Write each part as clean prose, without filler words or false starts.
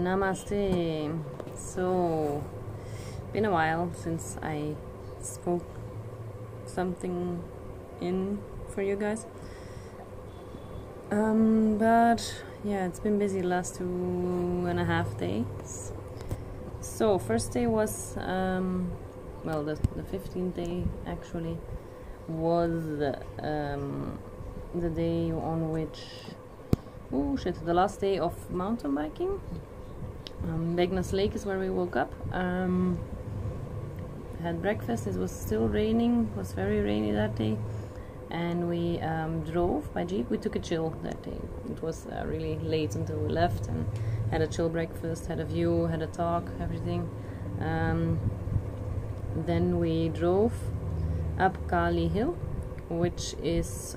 Namaste. So, been a while since I spoke something in for you guys. But yeah, it's been busy the last 2.5 days. So first day was well, the 15th day actually was the day on which the last day of mountain biking. Begnas Lake is where we woke up. Had breakfast. It was still raining. It was very rainy that day, and we drove by jeep. We took a chill that day. It was really late until we left, and had a chill breakfast, had a view, had a talk, everything. Then we drove up Kali Hill, which is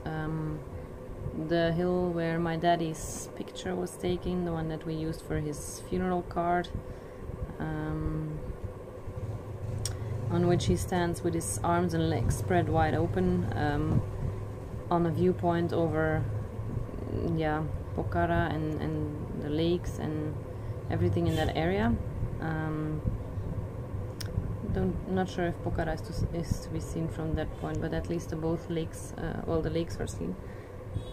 the hill where my daddy's picture was taken, the one that we used for his funeral card, on which he stands with his arms and legs spread wide open on a viewpoint over Pokhara and the lakes and everything in that area. Not sure if Pokhara is to be seen from that point, but at least both lakes, all the lakes are seen.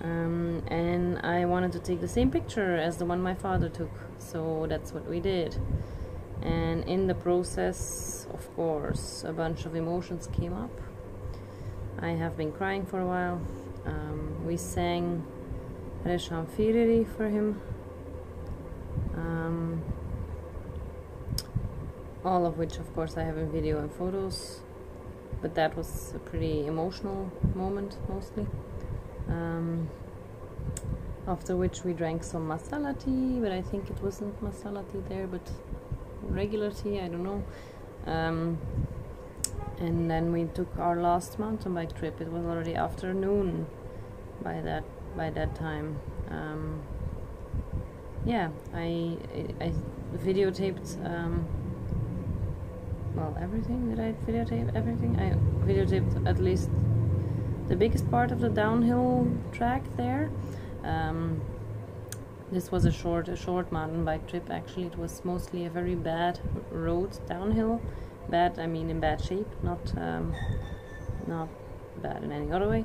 And I wanted to take the same picture as the one my father took, so that's what we did. And in the process, of course, a bunch of emotions came up. I have been crying for a while. We sang Resham Firiri for him, all of which of course I have in video and photos, but that was a pretty emotional moment mostly. After which we drank some masala tea, but I think it wasn't masala tea there, but regular tea, I don't know. And then we took our last mountain bike trip. It was already afternoon by that time. Yeah, I videotaped well, everything. Did I videotape everything? I videotaped at least the biggest part of the downhill track there. This was a short mountain bike trip. Actually, it was mostly a very bad road downhill. Bad, I mean in bad shape, not bad in any other way.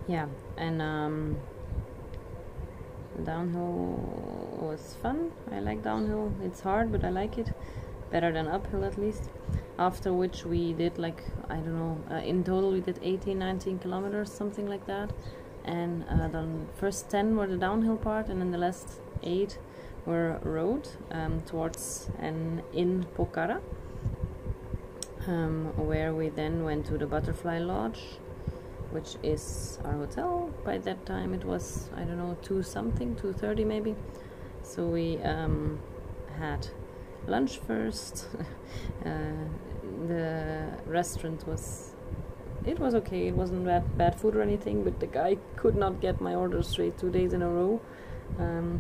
Yeah, and downhill was fun. I like downhill. It's hard, but I like it better than uphill at least. After which we did, like, I don't know, in total we did 18-19 kilometers, something like that. And the first 10 were the downhill part, and then the last 8 were road towards and in Pokhara, where we then went to the Butterfly Lodge, which is our hotel. By that time it was, I don't know, 2:30 maybe. So we had lunch first. The restaurant was okay. It wasn't bad food or anything, but the guy could not get my order straight 2 days in a row,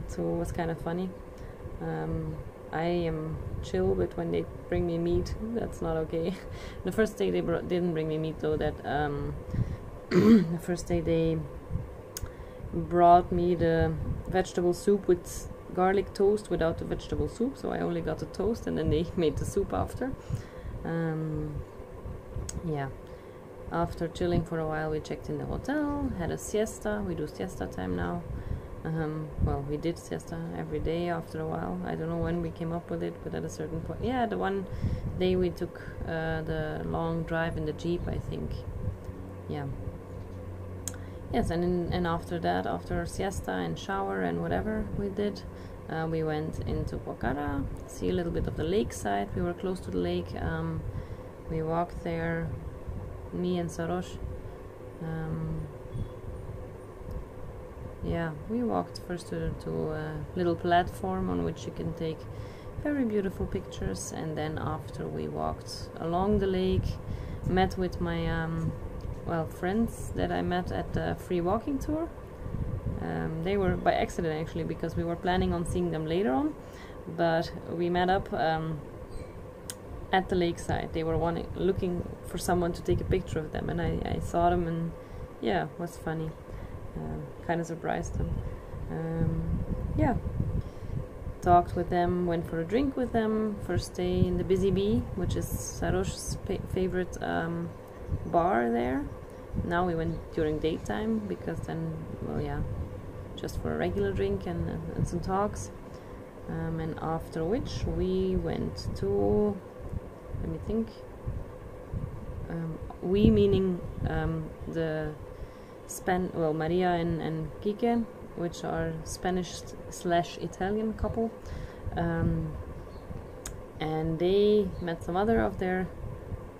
so it was kind of funny. I am chill, but when they bring me meat, that's not okay. The first day they didn't bring me meat though. That the first day they brought me the vegetable soup with garlic toast without the vegetable soup, so I only got the toast, and then they made the soup after. Yeah, after chilling for a while, we checked in the hotel, had a siesta. We do siesta time now. Well, we did siesta every day after a while. I don't know when we came up with it, but at a certain point, yeah, the one day we took the long drive in the jeep, I think. Yeah. Yes, and after that, after siesta and shower and whatever we did, we went into Pokhara, see a little bit of the lakeside. We were close to the lake. We walked there, me and Sarosh. Yeah, we walked first to a little platform on which you can take very beautiful pictures, and then after we walked along the lake, met with my well, friends that I met at the free walking tour. They were by accident actually, because we were planning on seeing them later on, but we met up at the lakeside. They were looking for someone to take a picture of them, and I saw them, and yeah, it was funny. Kind of surprised them. Yeah, talked with them, went for a drink with them. First day in the Busy Bee, which is Sarosh's favorite bar there. Now we went during daytime because then, well, yeah, just for a regular drink and some talks. And after which we went to, let me think, we meaning Maria and Kike, which are Spanish/Italian couple, and they met some other of their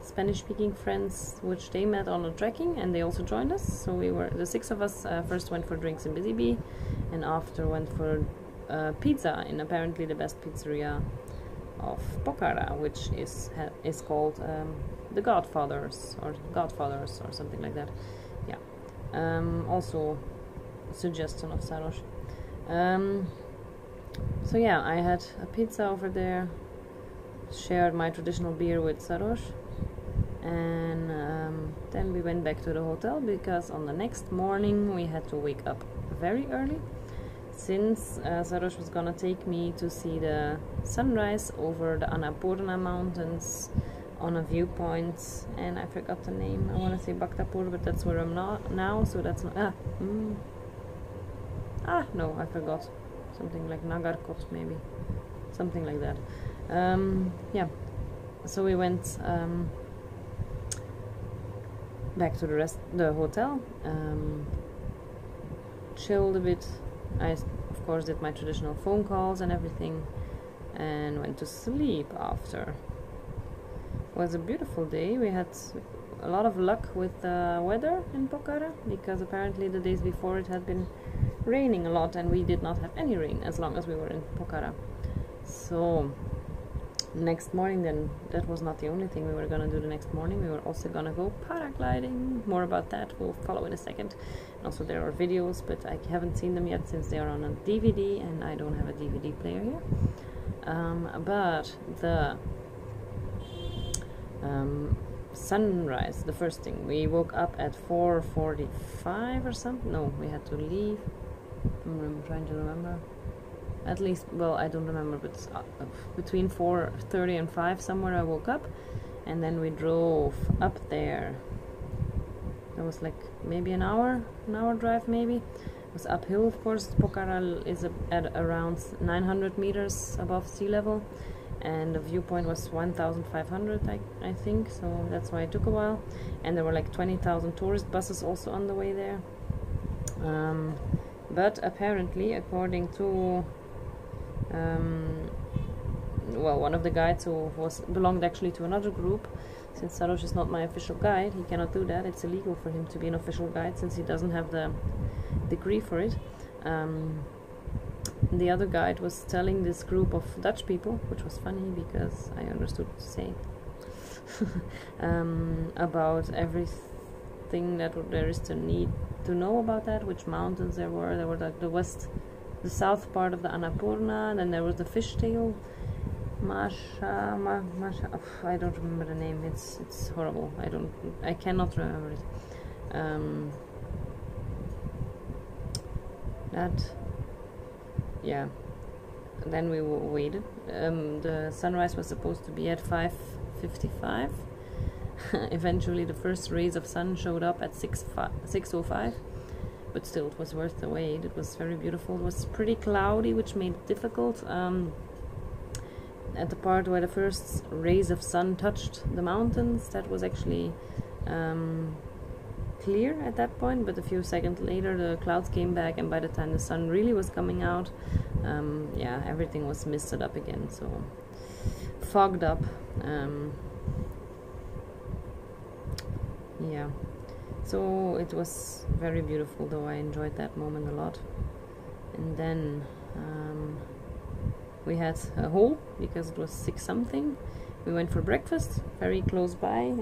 Spanish-speaking friends, which they met on a trekking, and they also joined us. So we were, the 6 of us, first went for drinks in Busy Bee, and after went for pizza in apparently the best pizzeria of Pokhara, which is called the Godfathers or something like that. Yeah. Also suggestion of Sarosh. So yeah, I had a pizza over there, shared my traditional beer with Sarosh, and then we went back to the hotel because on the next morning we had to wake up very early, since Sarosh was gonna take me to see the sunrise over the Annapurna mountains on a viewpoint, and I forgot the name. I want to say Bhaktapur, but that's where I'm not now, so that's not no, I forgot. Something like Nagarkot, maybe. Something like that. Yeah. So we went back to the hotel, chilled a bit. I, of course, did my traditional phone calls and everything, and went to sleep after. It was a beautiful day. We had a lot of luck with the weather in Pokhara, because apparently the days before it had been raining a lot, and we did not have any rain as long as we were in Pokhara. So next morning, then, that was not the only thing we were gonna do the next morning. We were also gonna go paragliding. More about that will follow in a second. And also there are videos, but I haven't seen them yet since they are on a DVD and I don't have a DVD player here. But the sunrise, the first thing, we woke up at 4:45 or something. No, we had to leave. I'm trying to remember. At least, well, I don't remember, but between 4:30 and 5 somewhere I woke up, and then we drove up there. That was like maybe an hour drive, maybe. It was uphill, of course. Pokhara is at around 900 meters above sea level, and the viewpoint was 1,500, I think, so that's why it took a while. And there were like 20,000 tourist buses also on the way there. But apparently, according to well, one of the guides who belonged actually to another group, since Sarosh is not my official guide, he cannot do that. It's illegal for him to be an official guide since he doesn't have the degree for it. The other guide was telling this group of Dutch people, which was funny because I understood what to say, about everything that there is to need to know about that, which mountains there were. There were like the south part of the Annapurna, then there was the fishtail, Masha, I don't remember the name. It's horrible. I cannot remember it. Yeah. Then we waited. The sunrise was supposed to be at 5:55. Eventually, the first rays of sun showed up at 6:05. But still, it was worth the wait. It was very beautiful. It was pretty cloudy, which made it difficult. At the part where the first rays of sun touched the mountains, that was actually clear at that point, but a few seconds later the clouds came back, and by the time the sun really was coming out, yeah, everything was misted up again, so fogged up. Yeah, so it was very beautiful, though. I enjoyed that moment a lot. And then we had a hole because it was 6 something. We went for breakfast very close by,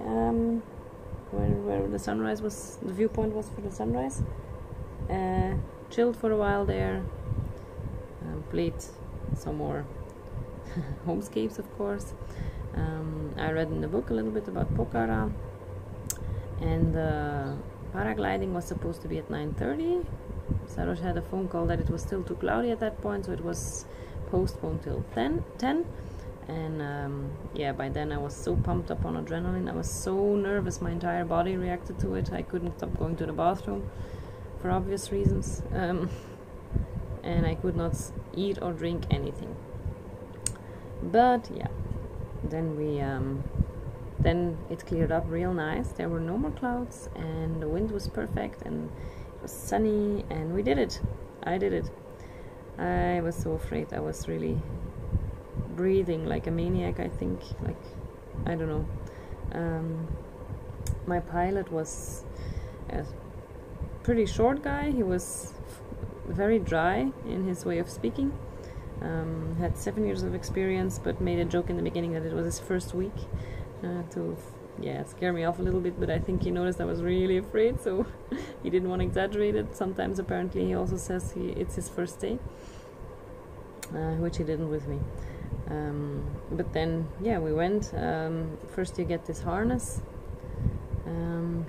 where the sunrise was, the viewpoint was for the sunrise. Chilled for a while there, played some more homescapes, of course. I read in the book a little bit about Pokhara, and paragliding was supposed to be at 9:30. Sarosh had a phone call that it was still too cloudy at that point, so it was postponed till 10. And yeah, by then I was so pumped up on adrenaline. I was so nervous, my entire body reacted to it. I couldn't stop going to the bathroom for obvious reasons. And I could not eat or drink anything. But yeah, then then it cleared up real nice. There were no more clouds and the wind was perfect and it was sunny, and we did it. I did it. I was so afraid. I was really breathing like a maniac, I think. Like, I don't know. My pilot was a pretty short guy. He was very dry in his way of speaking. Had 7 years of experience, but made a joke in the beginning that it was his first week, to scare me off a little bit, but I think he noticed I was really afraid, so he didn't want to exaggerate it. Sometimes apparently he also says it's his first day, which he didn't with me. But then we went. First you get this harness.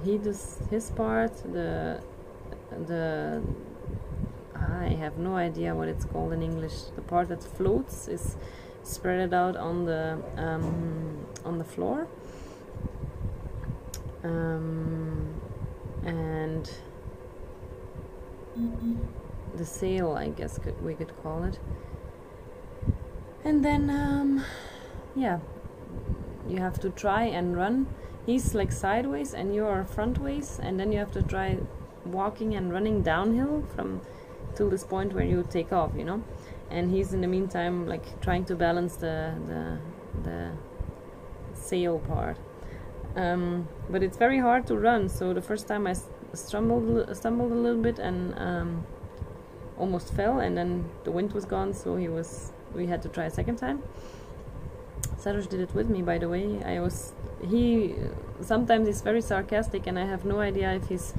He does his part. I have no idea what it's called in English. The part that floats is spread out on the floor, and the sail, I guess we could call it. And then you have to try and run. He's like sideways and you are frontways, and then you have to try walking and running downhill till this point where you take off, you know. And he's in the meantime like trying to balance the sail part. But it's very hard to run, so the first time I stumbled a little bit and almost fell, and then the wind was gone, so we had to try a second time. Sarosh did it with me, by the way. He sometimes is very sarcastic, and I have no idea if he's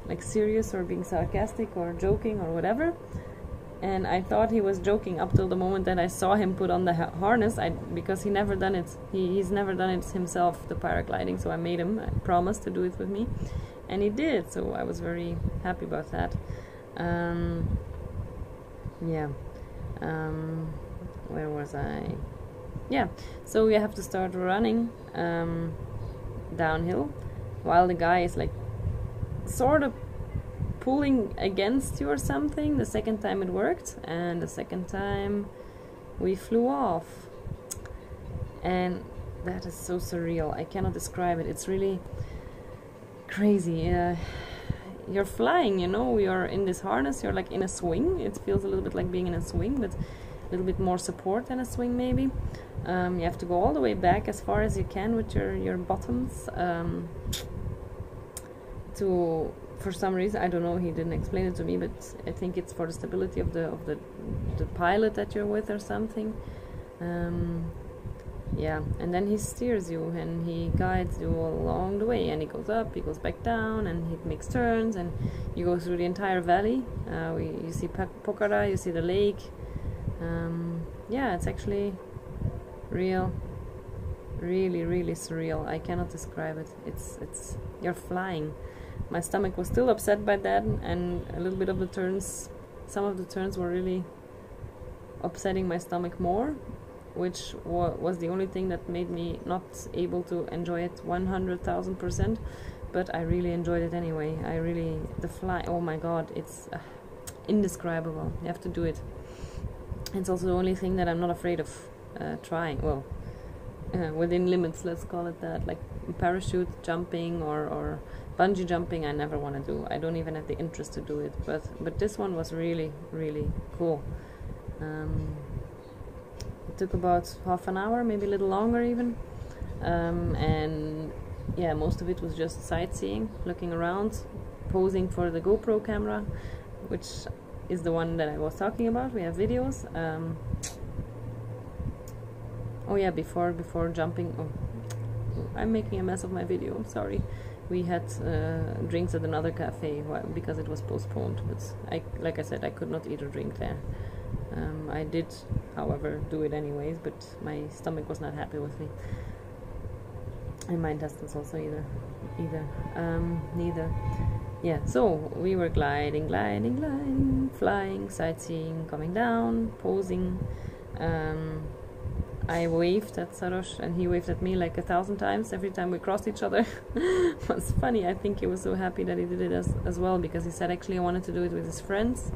like serious or being sarcastic or joking or whatever. And I thought he was joking up till the moment that I saw him put on the harness. Because he never done it. He's never done it himself, the paragliding. So I made him. I promised to do it with me, and he did. So I was very happy about that. Where was I? Yeah. So you have to start running downhill, while the guy is like sort of pulling against you or something. The second time it worked, and the second time we flew off, and that is so surreal. I cannot describe it. It's really crazy. You're flying, you know, you're in this harness, you're like in a swing. It feels a little bit like being in a swing, but a little bit more support than a swing maybe. You have to go all the way back as far as you can with your bottoms, for some reason, I don't know, he didn't explain it to me, but I think it's for the stability of the pilot that you're with or something. And then he steers you and he guides you along the way, and he goes up, he goes back down, and he makes turns, and you go through the entire valley. You see Pokhara, you see the lake. It's actually really surreal. I cannot describe it. It's you're flying. My stomach was still upset by that, and a little bit of the turns, some of the turns were really upsetting my stomach more, which was the only thing that made me not able to enjoy it 100,000%, but I really enjoyed it anyway. The fly, oh my god, it's indescribable. You have to do it. It's also the only thing that I'm not afraid of trying. Well, within limits, let's call it that. Like parachute jumping or bungee jumping, I never want to do. I don't even have the interest to do it. But this one was really cool. It took about half an hour, maybe a little longer even. And yeah, most of it was just sightseeing, looking around, posing for the GoPro camera, which is the one that I was talking about. We have videos. Oh yeah, before jumping, I'm making a mess of my video, I'm sorry. We had drinks at another cafe because it was postponed, but like I said, I could not eat or drink there. I did, however, do it anyways, but my stomach was not happy with me, and my intestines also neither. Yeah, so we were gliding, flying, sightseeing, coming down, posing, I waved at Sarosh and he waved at me like 1,000 times every time we crossed each other. It was funny. I think he was so happy that he did it as well, because he said actually I wanted to do it with his friends,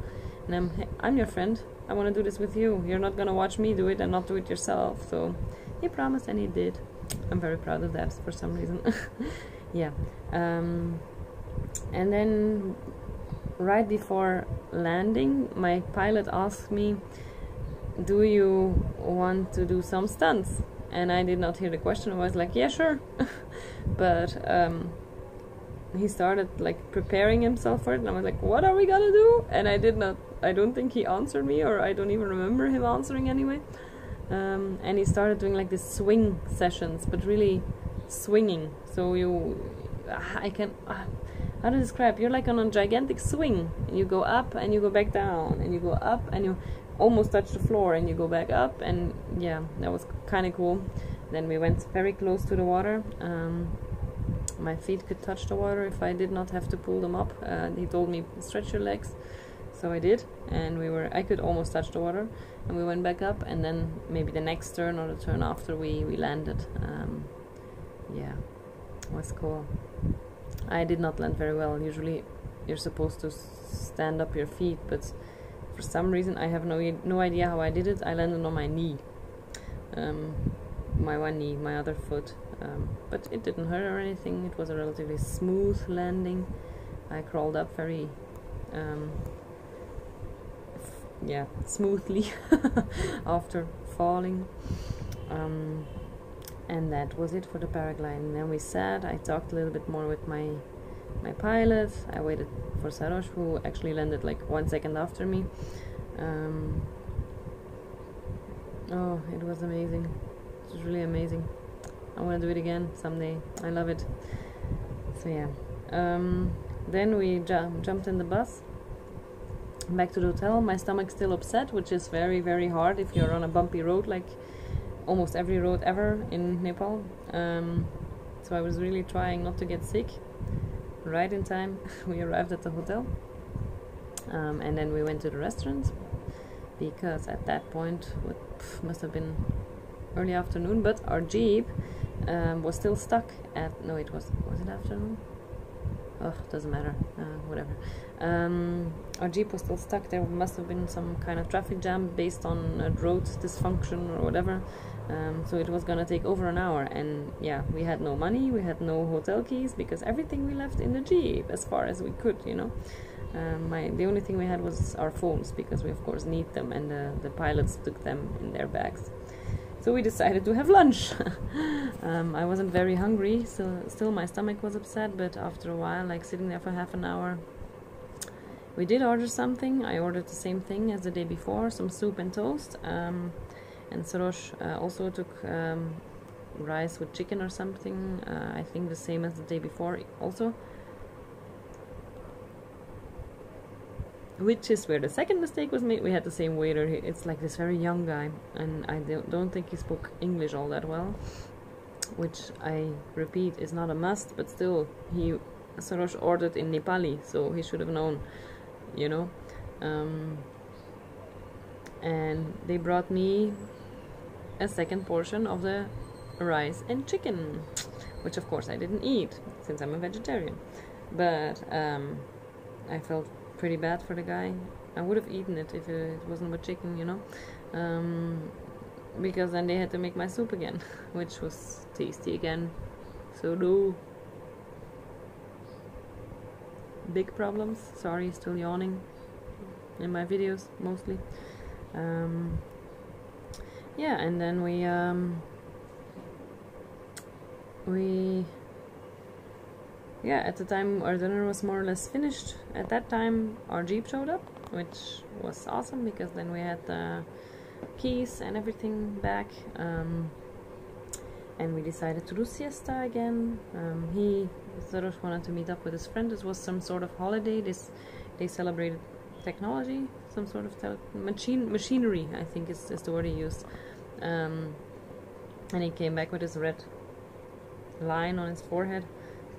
and I'm your friend, I want to do this with you, you're not gonna watch me do it and not do it yourself. So he promised and he did. I'm very proud of that for some reason. Yeah. And then right before landing, my pilot asked me, do you want to do some stunts? And I did not hear the question. I was like, yeah, sure. But he started like preparing himself for it, and I was like, what are we gonna do? And I don't think he answered me, or I don't even remember him answering anyway. And he started doing like this swing sessions, but really swinging. So how to describe? You're like on a gigantic swing, and you go up and you go back down, and you go up and you almost touch the floor and you go back up, and yeah, that was kind of cool. Then we went very close to the water. My feet could touch the water if I did not have to pull them up. He told me stretch your legs, so I did, and I could almost touch the water, and we went back up, and then maybe the next turn or the turn after we landed. Yeah, it was cool. I did not land very well. Usually you're supposed to stand up your feet, but for some reason I have no idea how I did it. I landed on my knee, my one knee, my other foot, but it didn't hurt or anything. It was a relatively smooth landing. I crawled up very smoothly after falling, and that was it for the paragliding. Then we sat, I talked a little bit more with my pilot. I waited for Sarosh, who actually landed like 1 second after me. Oh, it was amazing. It was really amazing. I want to do it again someday. I love it. So yeah, then we jumped in the bus back to the hotel. My stomach's still upset, which is very, very hard if you're on a bumpy road, like almost every road ever in Nepal. So I was really trying not to get sick. Right in time, we arrived at the hotel, and then we went to the restaurant, because at that point, must have been early afternoon, but our jeep was still stuck at, no, was it afternoon? Oh, doesn't matter, whatever. Our jeep was still stuck. There must have been some kind of traffic jam based on road dysfunction or whatever. So it was gonna take over an hour, and yeah, we had no money, we had no hotel keys, because everything we left in the jeep as far as we could, you know. The only thing we had was our phones, because we of course need them, and the pilots took them in their bags. So we decided to have lunch. I wasn't very hungry, so still my stomach was upset, but after a while, like sitting there for half an hour, we did order something. I ordered the same thing as the day before, some soup and toast. And Sarosh also took rice with chicken or something, I think the same as the day before also. Which is where the second mistake was made. We had the same waiter. It's like this very young guy, and I don't think he spoke English all that well, which I repeat is not a must, but still, Sarosh ordered in Nepali, so he should have known, you know. And they brought me a second portion of the rice and chicken, which of course I didn't eat since I'm a vegetarian, but I felt pretty bad for the guy. I would have eaten it if it wasn't with chicken, you know, because then they had to make my soup again, which was tasty again. So no big problems. Sorry, still yawning in my videos mostly. Yeah, and then yeah, at the time our dinner was more or less finished. At that time our jeep showed up, which was awesome, because then we had the keys and everything back, and we decided to do siesta again. Sarosh wanted to meet up with his friend. This was some sort of holiday. They celebrated technology, some sort of machinery, I think is the word he used. And he came back with his red line on his forehead,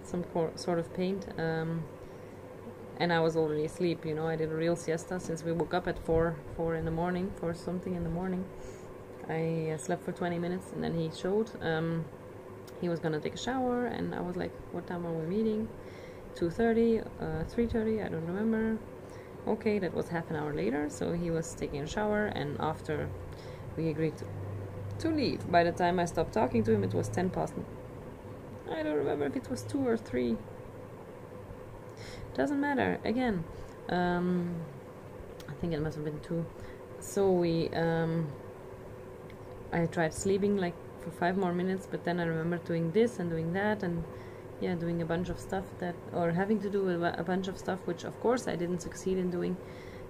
some sort of paint, and I was already asleep, you know. I did a real siesta since we woke up at 4 something in the morning, I slept for 20 minutes, and then he showed he was gonna take a shower, and I was like, what time are we meeting? 2:30, 3:30, I don't remember. Okay, that was half an hour later, so he was taking a shower, and after we agreed to leave. By the time I stopped talking to him, it was 10 past. I don't remember if it was 2 or 3. Doesn't matter. Again, I think it must have been 2. So we, I tried sleeping like for 5 more minutes, but then I remember doing this and doing that, and yeah, doing a bunch of stuff that, or having to do a bunch of stuff, which of course I didn't succeed in doing.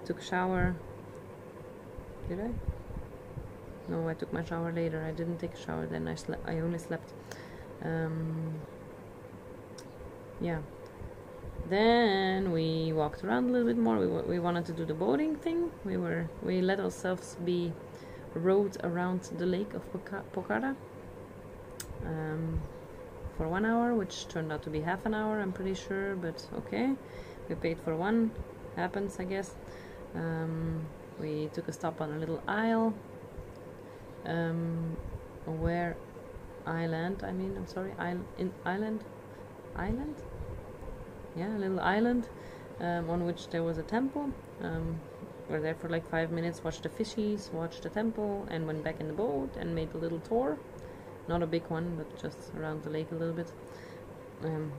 Took a shower. Did I? No, I took my shower later. I didn't take a shower then. I only slept. Yeah. Then we walked around a little bit more. We wanted to do the boating thing. We let ourselves be rowed around the lake of Pokhara for 1 hour, which turned out to be half an hour, I'm pretty sure, but okay. We paid for one. Happens, I guess. We took a stop on a little isle. Where island? I mean, I'm sorry, island. Yeah, a little island on which there was a temple. We're there for like 5 minutes, watched the fishies, watched the temple, and went back in the boat and made a little tour. Not a big one, but just around the lake a little bit.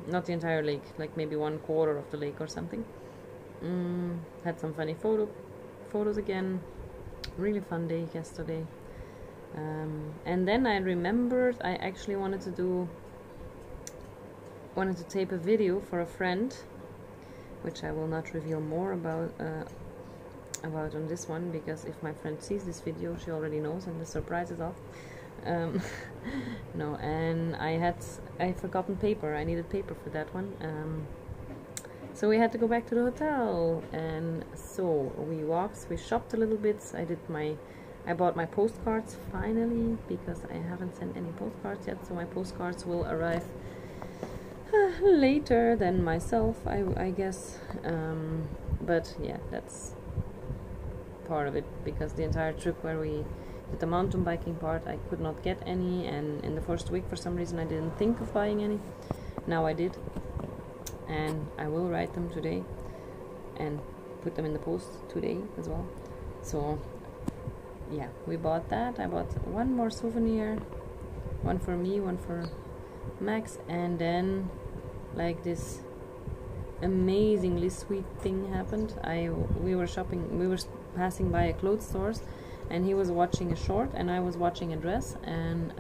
Not the entire lake, like maybe 1/4 of the lake or something. Had some funny photos again. Really fun day yesterday. And then I remembered I actually wanted to tape a video for a friend, which I will not reveal more about on this one, because if my friend sees this video, she already knows, and the surprise is off. No, and I forgotten paper. I needed paper for that one. So we had to go back to the hotel, and so we shopped a little bit. I bought my postcards finally, because I haven't sent any postcards yet, so my postcards will arrive later than myself, I guess. But yeah, that's part of it, because the entire trip where we did the mountain biking part, I could not get any, and in the first week for some reason I didn't think of buying any. Now I did, and I will write them today and put them in the post today as well. So yeah, we bought that. I bought one more souvenir, one for me, one for Max, and then like this amazingly sweet thing happened. We were shopping, we were passing by a clothes stores, and he was watching a short and I was watching a dress, and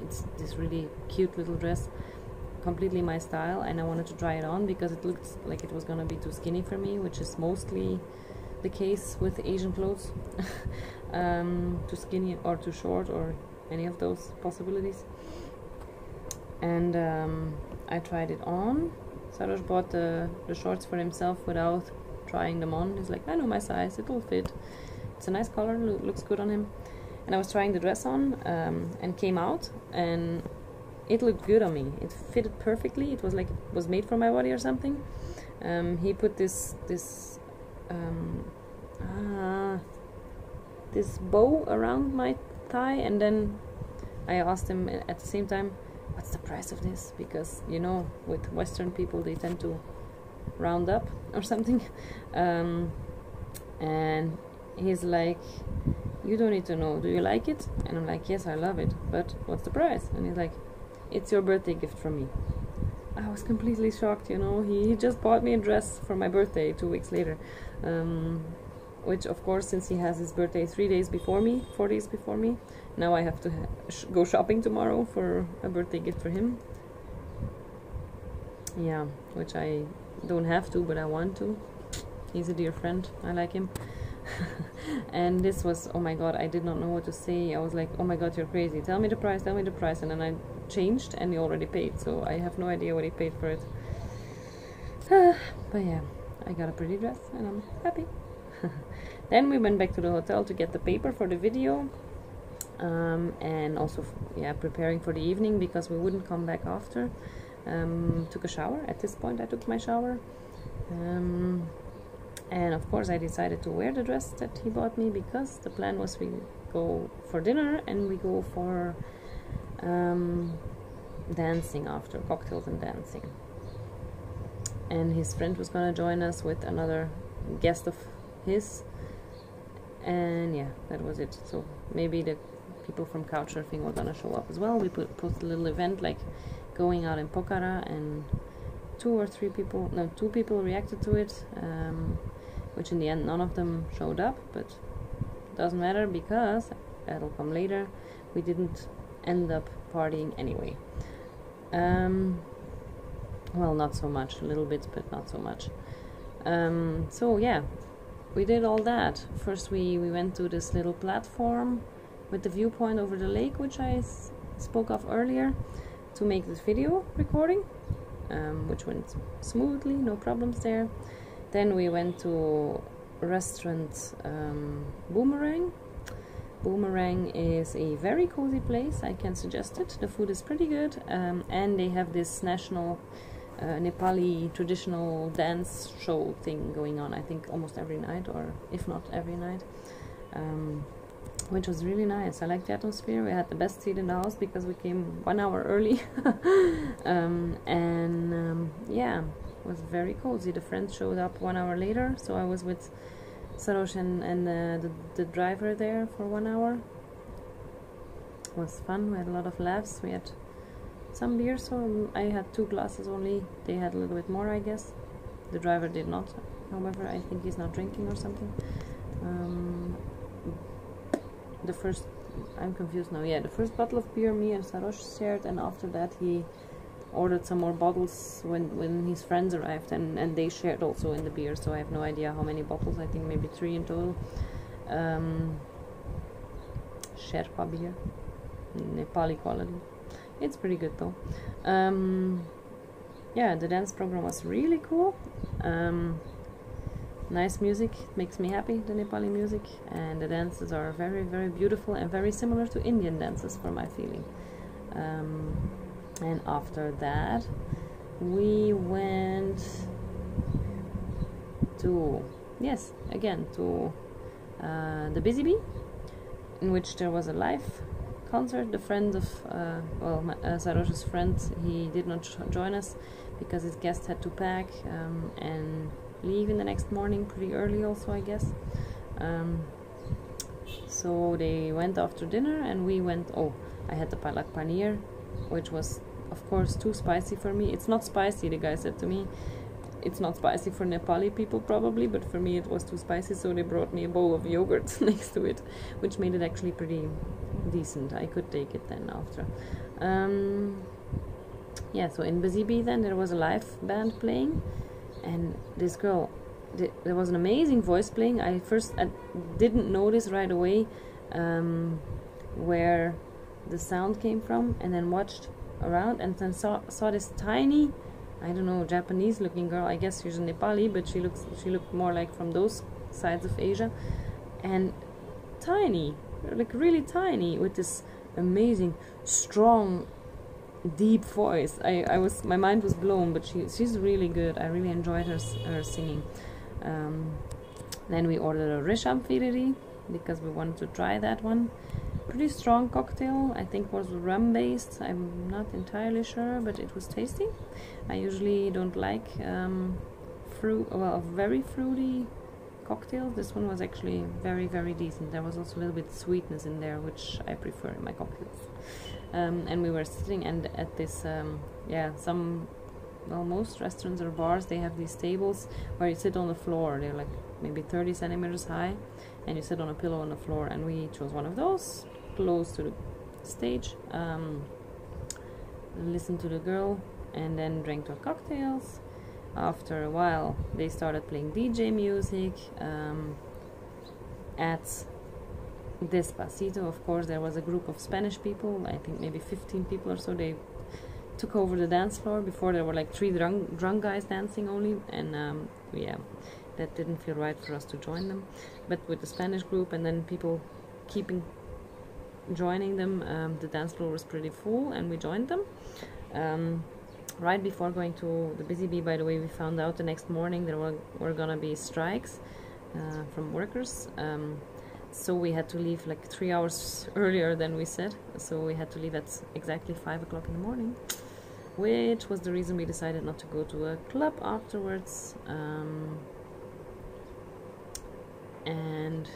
it's this really cute little dress, completely my style, and I wanted to try it on because it looked like it was gonna be too skinny for me, which is mostly the case with Asian clothes. Too skinny or too short, or any of those possibilities. And I tried it on. Sarosh bought the shorts for himself without trying them on. He's like, I know my size, it will fit. It's a nice color, looks good on him. And I was trying the dress on, and came out, and it looked good on me. It fitted perfectly. It was like it was made for my body or something. He put this bow around my thigh, and then I asked him at the same time, what's the price of this? Because, you know, with Western people, they tend to round up or something. And he's like, you don't need to know, do you like it? And I'm like, yes, I love it, but what's the price? And he's like, it's your birthday gift from me. I was completely shocked, you know. He just bought me a dress for my birthday 2 weeks later, which of course, since he has his birthday 4 days before me, now I have to go shopping tomorrow for a birthday gift for him. Yeah, which I don't have to, but I want to. He's a dear friend, I like him. And this was, oh my god, I did not know what to say. I was like, oh my god, you're crazy, tell me the price, and then I changed, and he already paid, so I have no idea what he paid for it. But yeah, I got a pretty dress and I'm happy. Then we went back to the hotel to get the paper for the video, and also preparing for the evening, because we wouldn't come back after. Took a shower. At this point I took my shower, and of course I decided to wear the dress that he bought me, because the plan was go for dinner and we go for dancing after, cocktails and dancing. And his friend was gonna join us with another guest of his, and yeah, that was it. So maybe the people from Couchsurfing were gonna show up as well. We put a little event like going out in Pokhara, and two people reacted to it, which in the end none of them showed up, but doesn't matter because that'll come later. We didn't end up partying anyway. Well, not so much, a little bit, but not so much. So yeah, we did all that. First we went to this little platform with the viewpoint over the lake, which I spoke of earlier, to make this video recording, which went smoothly, no problems there. Then we went to restaurant Boomerang. Boomerang is a very cozy place, I can suggest it. The food is pretty good, and they have this national Nepali traditional dance show thing going on, I think almost every night, or if not every night, which was really nice. I liked the atmosphere. We had the best seat in the house because we came 1 hour early. Yeah, it was very cozy. The friends showed up 1 hour later, so I was with Sarosh and the driver there for 1 hour. It was fun. We had a lot of laughs. We had some beer, so I had 2 glasses only. They had a little bit more, I guess. The driver did not, however. I think he's not drinking or something. I'm confused now. Yeah, the first bottle of beer me and Sarosh shared, and after that he ordered some more bottles when his friends arrived, and they shared also in the beer, so I have no idea how many bottles. I think maybe 3 in total. Sherpa beer, Nepali quality. It's pretty good though. Yeah, the dance program was really cool. Nice music, makes me happy, the Nepali music, and the dances are very, very beautiful and very similar to Indian dances for my feeling. And after that we went to, yes, again to the Busy Bee, in which there was a live concert. The friend of Sarosh's friend, he did not join us because his guest had to pack and leave in the next morning pretty early also, I guess. So they went after dinner and we went, I had the palak paneer, which was of course too spicy for me. It's not spicy, the guy said to me. It's not spicy for Nepali people probably, but for me it was too spicy, so they brought me a bowl of yogurt next to it, which made it actually pretty decent. I could take it then after. Yeah, so in Busy Bee then there was a live band playing, and this girl, there was an amazing voice playing. I didn't notice right away where the sound came from, and then watched around and then saw this tiny, I don't know, Japanese looking girl. I guess she's a Nepali, but she looked more like from those sides of Asia, and tiny, like really tiny, with this amazing, strong, deep voice. My mind was blown, but she's really good. I really enjoyed her singing. Then we ordered a Risham Firiri because we wanted to try that one. Pretty strong cocktail, I think was rum based. I'm not entirely sure, but it was tasty. I usually don't like very fruity cocktails. This one was actually very, very decent. There was also a little bit of sweetness in there, which I prefer in my cocktails. And we were sitting at this most restaurants or bars, they have these tables where you sit on the floor. They're like maybe 30 centimeters high, and you sit on a pillow on the floor, and we chose one of those close to the stage, listened to the girl, and then drank our cocktails. After a while they started playing DJ music. At Despacito, of course, there was a group of Spanish people, I think maybe 15 people or so. They took over the dance floor. Before there were like 3 drunk guys dancing only, and yeah, that didn't feel right for us to join them. But with the Spanish group and then people joining them, the dance floor was pretty full, and we joined them. Right before going to the Busy Bee, by the way, we found out the next morning there were gonna be strikes from workers. so we had to leave like 3 hours earlier than we said. So we had to leave at exactly 5 o'clock in the morning, which was the reason we decided not to go to a club afterwards. And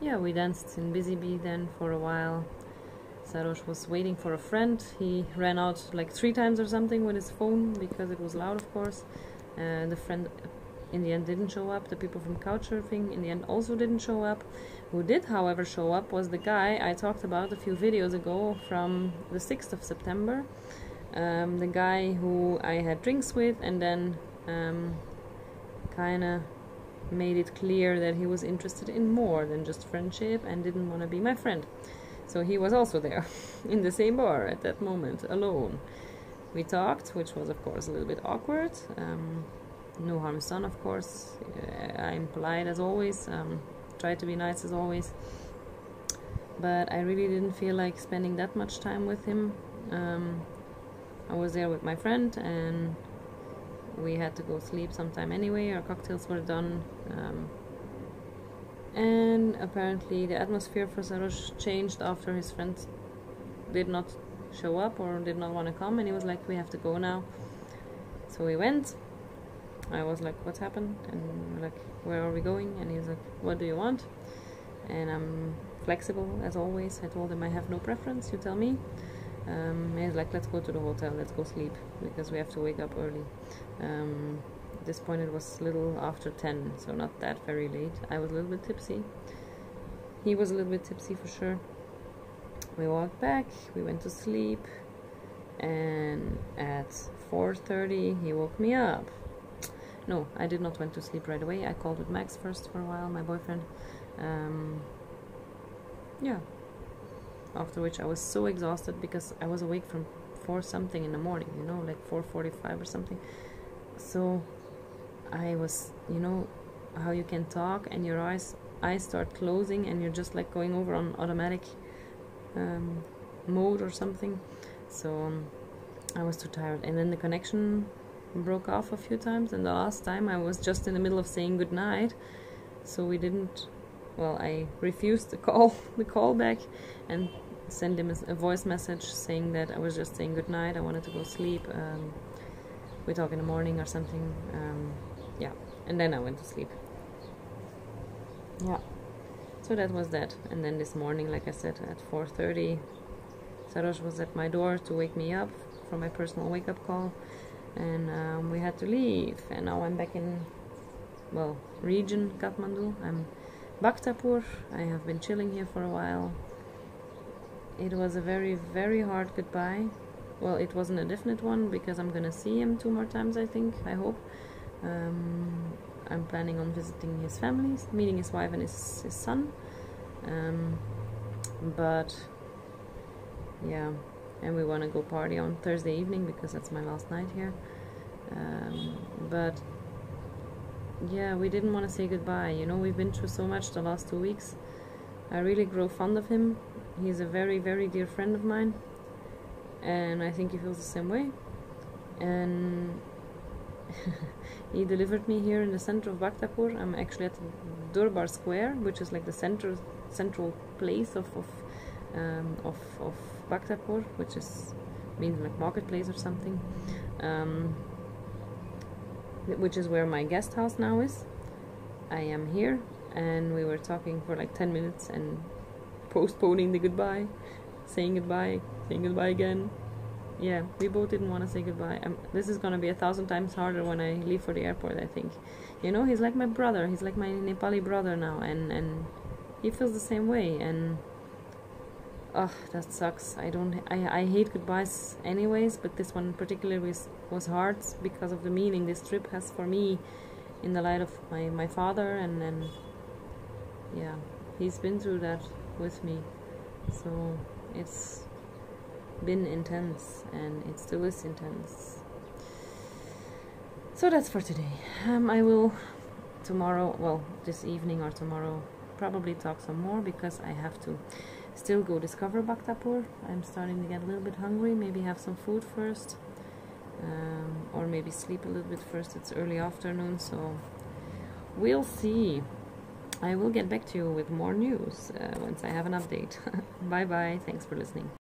yeah, we danced in Busy Bee then for a while. Sarosh was waiting for a friend. He ran out like 3 times or something with his phone because it was loud, of course. The friend in the end didn't show up. The people from Couchsurfing in the end also didn't show up. Who did, however, show up was the guy I talked about a few videos ago from the 6th of September. The guy who I had drinks with and then kind of made it clear that he was interested in more than just friendship and didn't want to be my friend. So he was also there in the same bar at that moment, alone. We talked, which was of course a little bit awkward. No harm done, of course. I'm polite as always, try to be nice as always. But I really didn't feel like spending that much time with him. I was there with my friend and we had to go sleep sometime anyway. Our cocktails were done. And apparently the atmosphere for Sarosh changed after his friend did not show up or did not want to come, and he was like, we have to go now. So we went. I was like, what's happened? And we're like, where are we going? And he was like, what do you want? And I'm flexible as always. I told him I have no preference, you tell me. And he's like, let's go to the hotel, let's go sleep because we have to wake up early. At this point it was a little after 10, so not that very late. I was a little bit tipsy. He was a little bit tipsy for sure. We walked back, we went to sleep, and at 4:30 he woke me up. No, I did not went to sleep right away. I called with Max first for a while, my boyfriend. Yeah. After which I was so exhausted because I was awake from 4 something in the morning, you know, like 4:45 or something. So I was, you know, how you can talk and your eyes start closing and you're just like going over on automatic mode or something. So I was too tired, and then the connection broke off a few times, and the last time I was just in the middle of saying goodnight, so we didn't, well, I refused to call the call back and send him a voice message saying that I was just saying goodnight, I wanted to go sleep, we talk in the morning or something. Yeah, and then I went to sleep. Yeah, so that was that. And then this morning, like I said, at 4:30 Sarosh was at my door to wake me up for my personal wake-up call, and we had to leave. And now I'm back in, well, region Kathmandu. I'm Bhaktapur. I have been chilling here for a while. It was a very, very hard goodbye. Well, it wasn't a definite one because I'm gonna see him 2 more times, I think, I hope. I'm planning on visiting his family, meeting his wife and his son. But yeah, and we want to go party on Thursday evening because that's my last night here. But yeah, we didn't want to say goodbye. You know, we've been through so much the last 2 weeks. I really grow fond of him. He's a very, very dear friend of mine, and I think he feels the same way. And he delivered me here in the center of Bhaktapur. I'm actually at Durbar Square, which is like the central place of Bhaktapur, which is means like marketplace or something, which is where my guest house now is. I am here, and we were talking for like 10 minutes and postponing the goodbye, saying goodbye again. Yeah, we both didn't want to say goodbye. This is gonna be 1,000 times harder when I leave for the airport, I think. You know, he's like my brother. He's like my Nepali brother now, and he feels the same way. And oh, that sucks. I hate goodbyes anyways, but this one particularly was hard because of the meaning this trip has for me in the light of my father, and yeah, he's been through that with me, so it's been intense, and it still is intense. So that's for today. I will tomorrow, well, this evening or tomorrow, probably talk some more because I have to still go discover Bhaktapur. I'm starting to get a little bit hungry. Maybe have some food first, or maybe sleep a little bit first. It's early afternoon, so we'll see. I will get back to you with more news once I have an update. Bye bye. Thanks for listening.